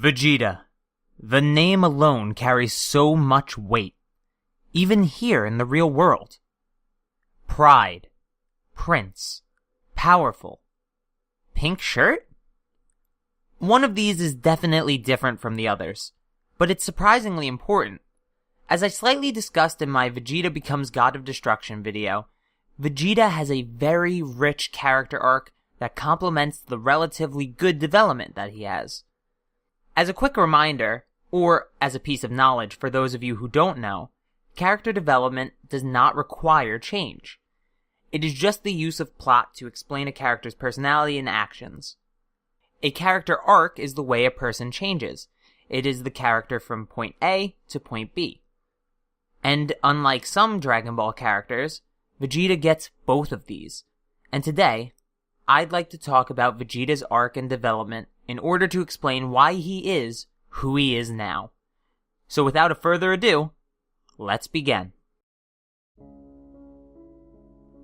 Vegeta. The name alone carries so much weight, even here in the real world. Pride, Prince, Powerful, Pink shirt? One of these is definitely different from the others, but it's surprisingly important. As I slightly discussed in my Vegeta Becomes God of Destruction video, Vegeta has a very rich character arc that complements the relatively good development that he has. As a quick reminder, or as a piece of knowledge for those of you who don't know, character development does not require change. It is just the use of plot to explain a character's personality and actions. A character arc is the way a person changes. It is the character from point A to point B. And unlike some Dragon Ball characters, Vegeta gets both of these. And today, I'd like to talk about Vegeta's arc and development in order to explain why he is who he is now. So without a further ado, let's begin.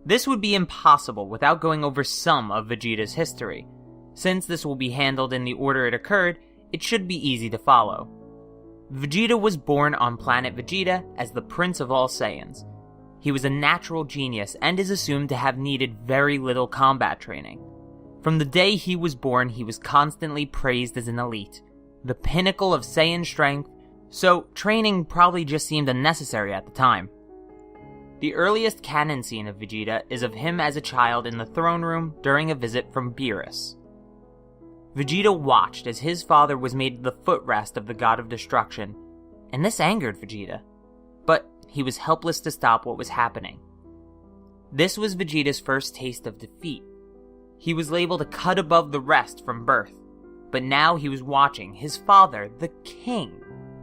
This would be impossible without going over some of Vegeta's history. Since this will be handled in the order it occurred, it should be easy to follow. Vegeta was born on planet Vegeta as the Prince of all Saiyans. He was a natural genius and is assumed to have needed very little combat training. From the day he was born, he was constantly praised as an elite, the pinnacle of Saiyan strength, so training probably just seemed unnecessary at the time. The earliest canon scene of Vegeta is of him as a child in the throne room during a visit from Beerus. Vegeta watched as his father was made the footrest of the God of Destruction, and this angered Vegeta, but he was helpless to stop what was happening. This was Vegeta's first taste of defeat. He was labeled a cut above the rest from birth, but now he was watching his father, the king,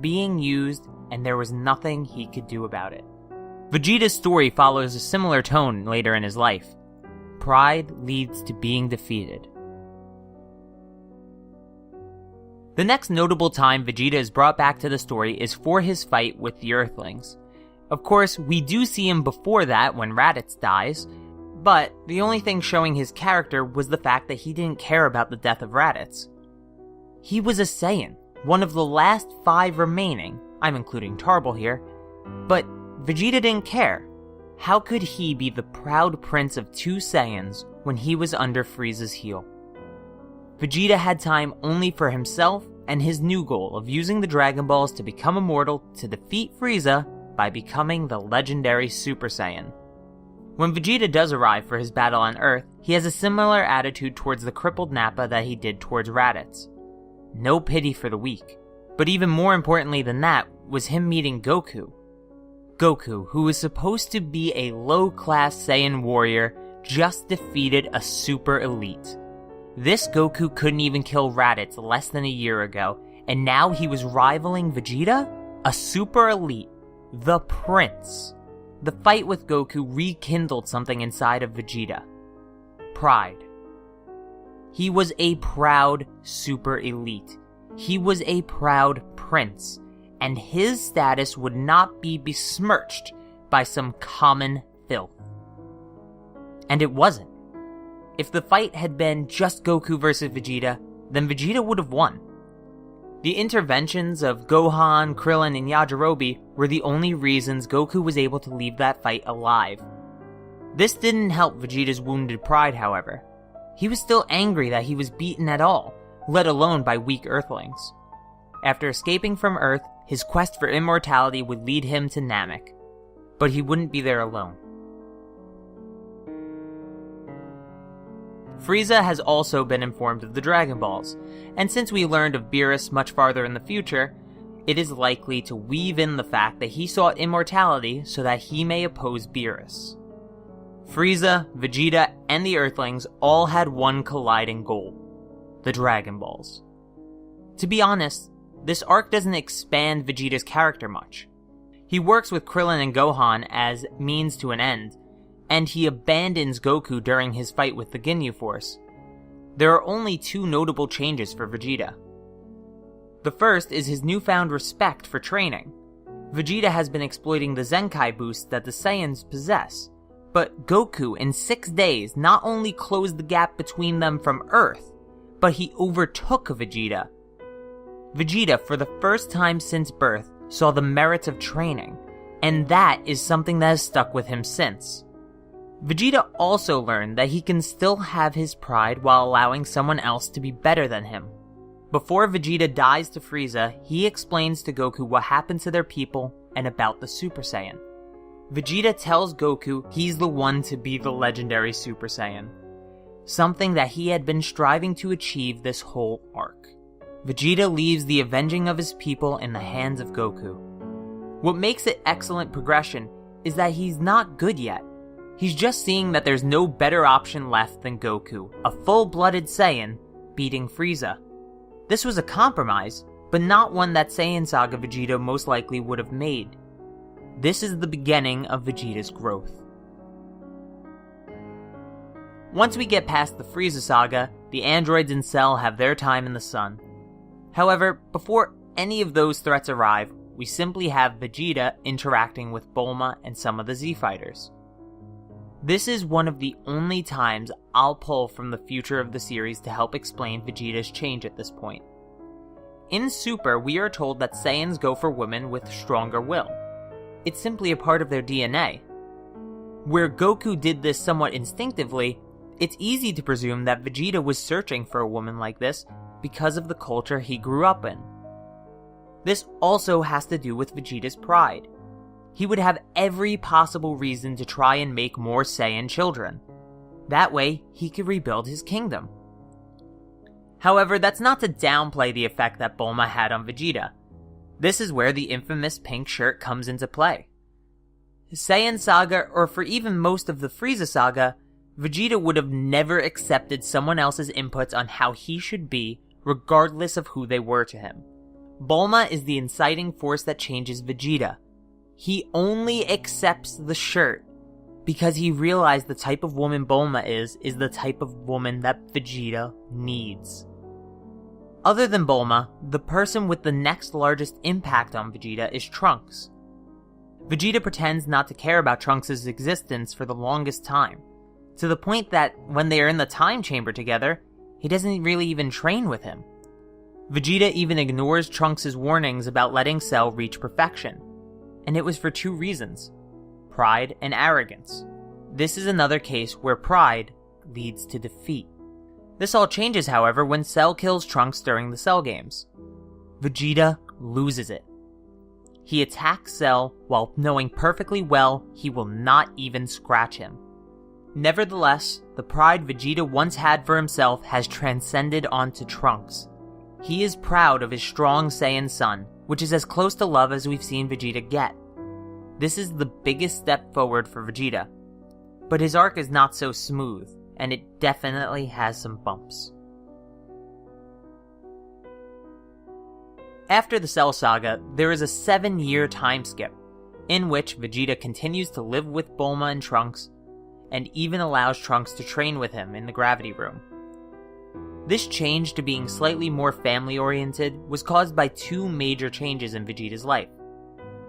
being used, and there was nothing he could do about it. Vegeta's story follows a similar tone later in his life. Pride leads to being defeated. The next notable time Vegeta is brought back to the story is for his fight with the Earthlings. Of course, we do see him before that when Raditz dies, but the only thing showing his character was the fact that he didn't care about the death of Raditz. He was a Saiyan, one of the last 5 remaining, I'm including Tarble here, but Vegeta didn't care. How could he be the proud prince of 2 Saiyans when he was under Frieza's heel? Vegeta had time only for himself and his new goal of using the Dragon Balls to become immortal to defeat Frieza by becoming the legendary Super Saiyan. When Vegeta does arrive for his battle on Earth, he has a similar attitude towards the crippled Nappa that he did towards Raditz. No pity for the weak. But even more importantly than that was him meeting Goku. Goku, who was supposed to be a low-class Saiyan warrior, just defeated a super elite. This Goku couldn't even kill Raditz less than a year ago, and now he was rivaling Vegeta? A super elite. The Prince. The fight with Goku rekindled something inside of Vegeta. Pride. He was a proud super elite. He was a proud prince, and his status would not be besmirched by some common filth. And it wasn't. If the fight had been just Goku versus Vegeta, then Vegeta would have won. The interventions of Gohan, Krillin, and Yajirobe were the only reasons Goku was able to leave that fight alive. This didn't help Vegeta's wounded pride, however. He was still angry that he was beaten at all, let alone by weak Earthlings. After escaping from Earth, his quest for immortality would lead him to Namek. But he wouldn't be there alone. Frieza has also been informed of the Dragon Balls, and since we learned of Beerus much farther in the future, it is likely to weave in the fact that he sought immortality so that he may oppose Beerus. Frieza, Vegeta, and the Earthlings all had one colliding goal: the Dragon Balls. To be honest, this arc doesn't expand Vegeta's character much. He works with Krillin and Gohan as means to an end, and he abandons Goku during his fight with the Ginyu Force. There are only 2 notable changes for Vegeta. The first is his newfound respect for training. Vegeta has been exploiting the Zenkai boost that the Saiyans possess, but Goku in 6 days not only closed the gap between them from Earth, but he overtook Vegeta. Vegeta, for the first time since birth, saw the merits of training, and that is something that has stuck with him since. Vegeta also learned that he can still have his pride while allowing someone else to be better than him. Before Vegeta dies to Frieza, he explains to Goku what happened to their people and about the Super Saiyan. Vegeta tells Goku he's the one to be the legendary Super Saiyan, something that he had been striving to achieve this whole arc. Vegeta leaves the avenging of his people in the hands of Goku. What makes it excellent progression is that he's not good yet. He's just seeing that there's no better option left than Goku, a full-blooded Saiyan, beating Frieza. This was a compromise, but not one that Saiyan Saga Vegeta most likely would have made. This is the beginning of Vegeta's growth. Once we get past the Frieza saga, the androids in Cell have their time in the sun. However, before any of those threats arrive, we simply have Vegeta interacting with Bulma and some of the Z-Fighters. This is one of the only times I'll pull from the future of the series to help explain Vegeta's change at this point. In Super, we are told that Saiyans go for women with stronger will. It's simply a part of their DNA. Where Goku did this somewhat instinctively, it's easy to presume that Vegeta was searching for a woman like this because of the culture he grew up in. This also has to do with Vegeta's pride. He would have every possible reason to try and make more Saiyan children. That way, he could rebuild his kingdom. However, that's not to downplay the effect that Bulma had on Vegeta. This is where the infamous pink shirt comes into play. Saiyan Saga, or for even most of the Frieza Saga, Vegeta would have never accepted someone else's inputs on how he should be, regardless of who they were to him. Bulma is the inciting force that changes Vegeta. He only accepts the shirt because he realized the type of woman Bulma is the type of woman that Vegeta needs. Other than Bulma, the person with the next largest impact on Vegeta is Trunks. Vegeta pretends not to care about Trunks' existence for the longest time, to the point that when they are in the time chamber together, he doesn't really even train with him. Vegeta even ignores Trunks' warnings about letting Cell reach perfection, and it was for two reasons: pride and arrogance. This is another case where pride leads to defeat. This all changes, however, when Cell kills Trunks during the Cell games. Vegeta loses it. He attacks Cell while knowing perfectly well he will not even scratch him. Nevertheless, the pride Vegeta once had for himself has transcended onto Trunks. He is proud of his strong Saiyan son, which is as close to love as we've seen Vegeta get. This is the biggest step forward for Vegeta. But his arc is not so smooth, and it definitely has some bumps. After the Cell Saga, there is a 7-year time skip, in which Vegeta continues to live with Bulma and Trunks, and even allows Trunks to train with him in the Gravity Room. This change to being slightly more family-oriented was caused by two major changes in Vegeta's life.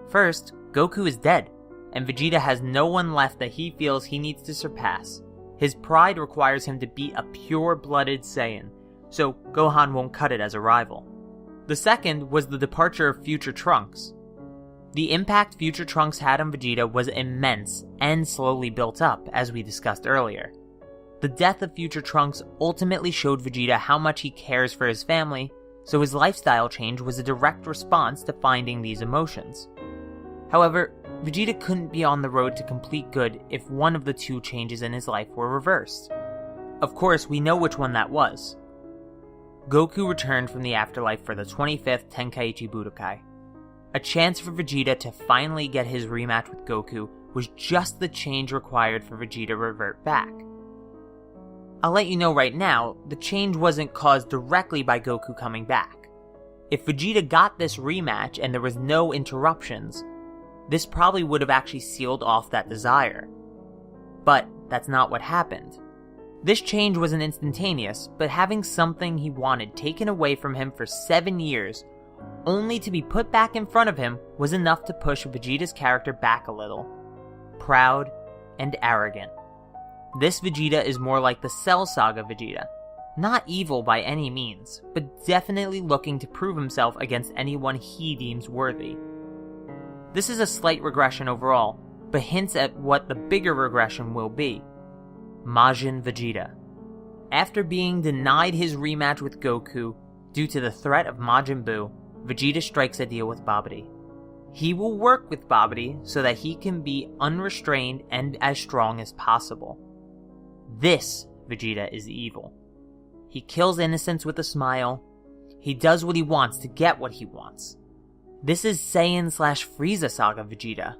First, Goku is dead, and Vegeta has no one left that he feels he needs to surpass. His pride requires him to be a pure-blooded Saiyan, so Gohan won't cut it as a rival. The second was the departure of future Trunks. The impact future Trunks had on Vegeta was immense and slowly built up, as we discussed earlier. The death of future Trunks ultimately showed Vegeta how much he cares for his family, so his lifestyle change was a direct response to finding these emotions. However, Vegeta couldn't be on the road to complete good if one of the two changes in his life were reversed. Of course, we know which one that was. Goku returned from the afterlife for the 25th Tenkaichi Budokai. A chance for Vegeta to finally get his rematch with Goku was just the change required for Vegeta to revert back. I'll let you know right now, the change wasn't caused directly by Goku coming back. If Vegeta got this rematch and there was no interruptions, this probably would have actually sealed off that desire. But that's not what happened. This change wasn't instantaneous, but having something he wanted taken away from him for 7 years, only to be put back in front of him, was enough to push Vegeta's character back a little. Proud and arrogant. This Vegeta is more like the Cell Saga Vegeta. Not evil by any means, but definitely looking to prove himself against anyone he deems worthy. This is a slight regression overall, but hints at what the bigger regression will be. Majin Vegeta. After being denied his rematch with Goku due to the threat of Majin Buu, Vegeta strikes a deal with Babidi. He will work with Babidi so that he can be unrestrained and as strong as possible. This Vegeta is evil. He kills innocents with a smile. He does what he wants to get what he wants. This is Saiyan/Frieza Saga Vegeta.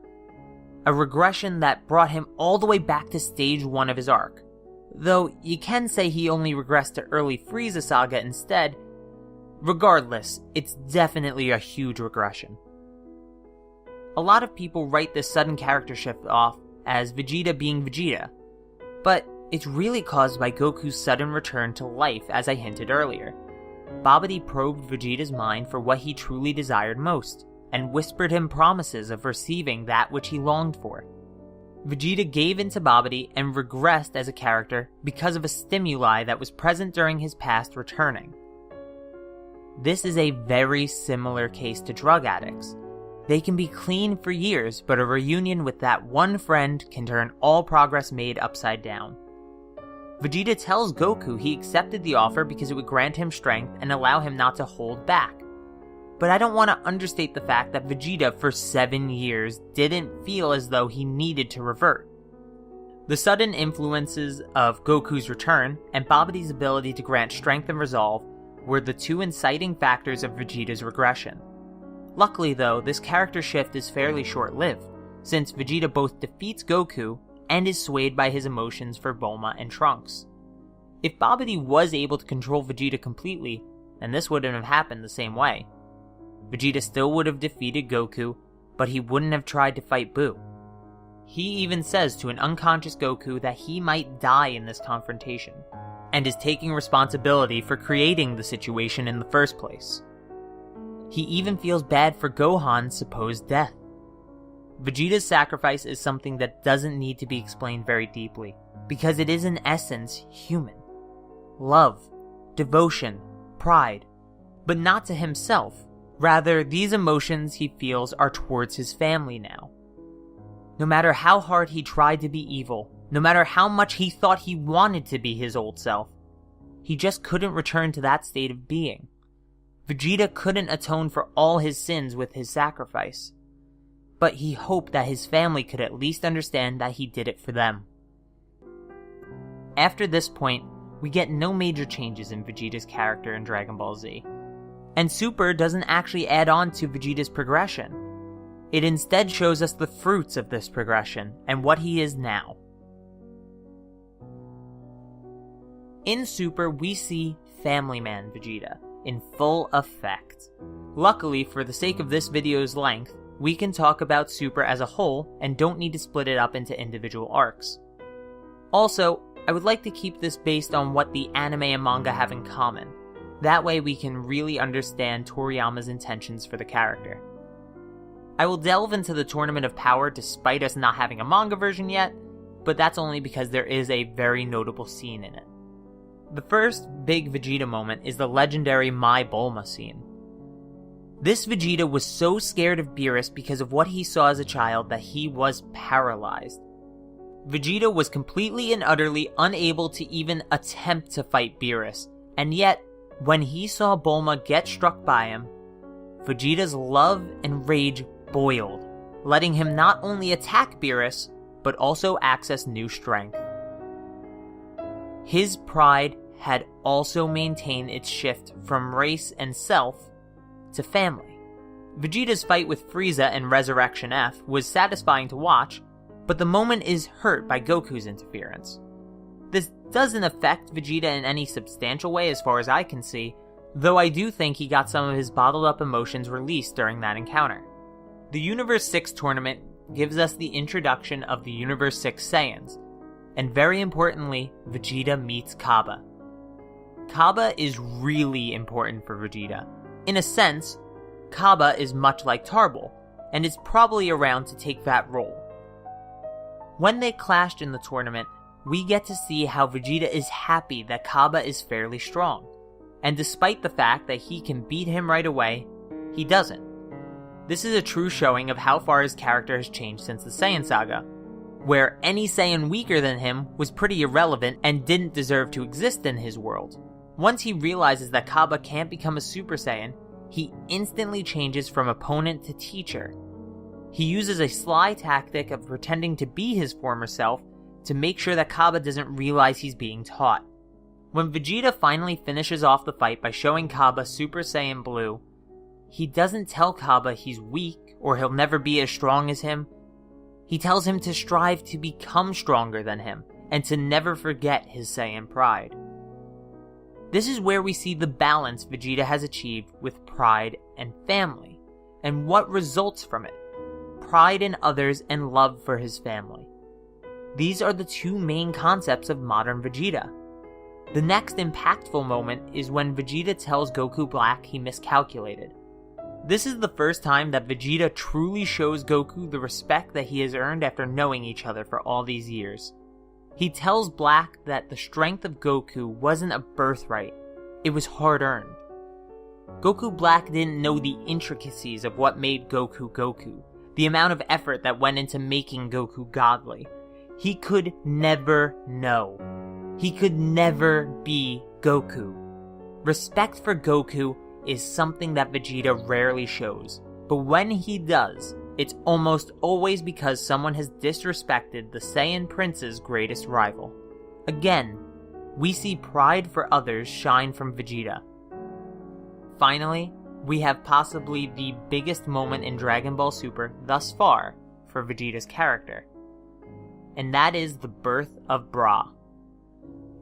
A regression that brought him all the way back to stage 1 of his arc. Though you can say he only regressed to early Frieza Saga instead. Regardless, it's definitely a huge regression. A lot of people write this sudden character shift off as Vegeta being Vegeta, but it's really caused by Goku's sudden return to life, as I hinted earlier. Babidi probed Vegeta's mind for what he truly desired most, and whispered him promises of receiving that which he longed for. Vegeta gave in to Babidi and regressed as a character because of a stimuli that was present during his past returning. This is a very similar case to drug addicts. They can be clean for years, but a reunion with that one friend can turn all progress made upside down. Vegeta tells Goku he accepted the offer because it would grant him strength and allow him not to hold back. But I don't want to understate the fact that Vegeta for 7 years didn't feel as though he needed to revert. The sudden influences of Goku's return and Babidi's ability to grant strength and resolve were the two inciting factors of Vegeta's regression. Luckily though, this character shift is fairly short-lived, since Vegeta both defeats Goku and is swayed by his emotions for Bulma and Trunks. If Babidi was able to control Vegeta completely, then this wouldn't have happened the same way. Vegeta still would have defeated Goku, but he wouldn't have tried to fight Buu. He even says to an unconscious Goku that he might die in this confrontation, and is taking responsibility for creating the situation in the first place. He even feels bad for Gohan's supposed death. Vegeta's sacrifice is something that doesn't need to be explained very deeply, because it is in essence human. Love, devotion, pride, but not to himself. Rather, these emotions he feels are towards his family now. No matter how hard he tried to be evil, no matter how much he thought he wanted to be his old self, he just couldn't return to that state of being. Vegeta couldn't atone for all his sins with his sacrifice, but he hoped that his family could at least understand that he did it for them. After this point, we get no major changes in Vegeta's character in Dragon Ball Z. And Super doesn't actually add on to Vegeta's progression. It instead shows us the fruits of this progression and what he is now. In Super, we see Family Man Vegeta in full effect. Luckily, for the sake of this video's length, we can talk about Super as a whole and don't need to split it up into individual arcs. Also, I would like to keep this based on what the anime and manga have in common. That way we can really understand Toriyama's intentions for the character. I will delve into the Tournament of Power despite us not having a manga version yet, but that's only because there is a very notable scene in it. The first big Vegeta moment is the legendary My Bulma scene. This Vegeta was so scared of Beerus because of what he saw as a child that he was paralyzed. Vegeta was completely and utterly unable to even attempt to fight Beerus, and yet, when he saw Bulma get struck by him, Vegeta's love and rage boiled, letting him not only attack Beerus, but also access new strength. His pride had also maintained its shift from race and self to family. Vegeta's fight with Frieza in Resurrection F was satisfying to watch, but the moment is hurt by Goku's interference. This doesn't affect Vegeta in any substantial way as far as I can see, though I do think he got some of his bottled up emotions released during that encounter. The Universe 6 tournament gives us the introduction of the Universe 6 Saiyans, and very importantly, Vegeta meets Kaba. Kaba is really important for Vegeta. In a sense, Kaba is much like Tarbell, and is probably around to take that role. When they clashed in the tournament, we get to see how Vegeta is happy that Cabba is fairly strong. And despite the fact that he can beat him right away, he doesn't. This is a true showing of how far his character has changed since the Saiyan saga, where any Saiyan weaker than him was pretty irrelevant and didn't deserve to exist in his world. Once he realizes that Cabba can't become a Super Saiyan, he instantly changes from opponent to teacher. He uses a sly tactic of pretending to be his former self to make sure that Cabba doesn't realize he's being taught. When Vegeta finally finishes off the fight by showing Cabba Super Saiyan Blue, he doesn't tell Cabba he's weak or he'll never be as strong as him. He tells him to strive to become stronger than him and to never forget his Saiyan pride. This is where we see the balance Vegeta has achieved with pride and family, and what results from it: pride in others and love for his family. These are the two main concepts of modern Vegeta. The next impactful moment is when Vegeta tells Goku Black he miscalculated. This is the first time that Vegeta truly shows Goku the respect that he has earned after knowing each other for all these years. He tells Black that the strength of Goku wasn't a birthright, it was hard-earned. Goku Black didn't know the intricacies of what made Goku Goku, the amount of effort that went into making Goku godly. He could never know. He could never be Goku. Respect for Goku is something that Vegeta rarely shows, but when he does, it's almost always because someone has disrespected the Saiyan Prince's greatest rival. Again, we see pride for others shine from Vegeta. Finally, we have possibly the biggest moment in Dragon Ball Super thus far for Vegeta's character, and that is the birth of Bra.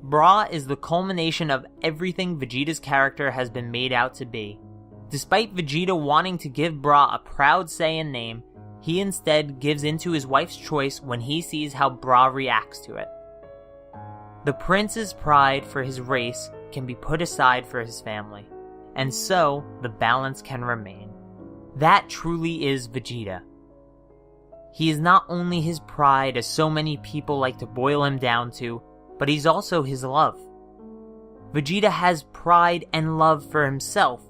Bra is the culmination of everything Vegeta's character has been made out to be. Despite Vegeta wanting to give Bra a proud Saiyan name, he instead gives into his wife's choice when he sees how Bra reacts to it. The prince's pride for his race can be put aside for his family, and so the balance can remain. That truly is Vegeta. He is not only his pride, as so many people like to boil him down to, but he's also his love. Vegeta has pride and love for himself,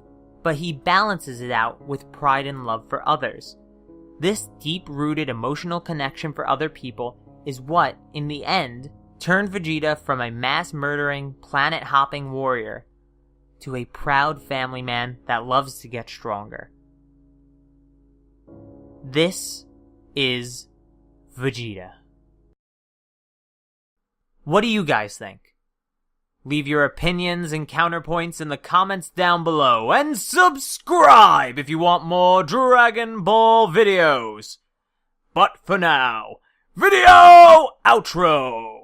but he balances it out with pride and love for others. This deep-rooted emotional connection for other people is what, in the end, turned Vegeta from a mass-murdering, planet-hopping warrior to a proud family man that loves to get stronger. This is Vegeta. What do you guys think? Leave your opinions and counterpoints in the comments down below, and subscribe if you want more Dragon Ball videos. But for now, video outro!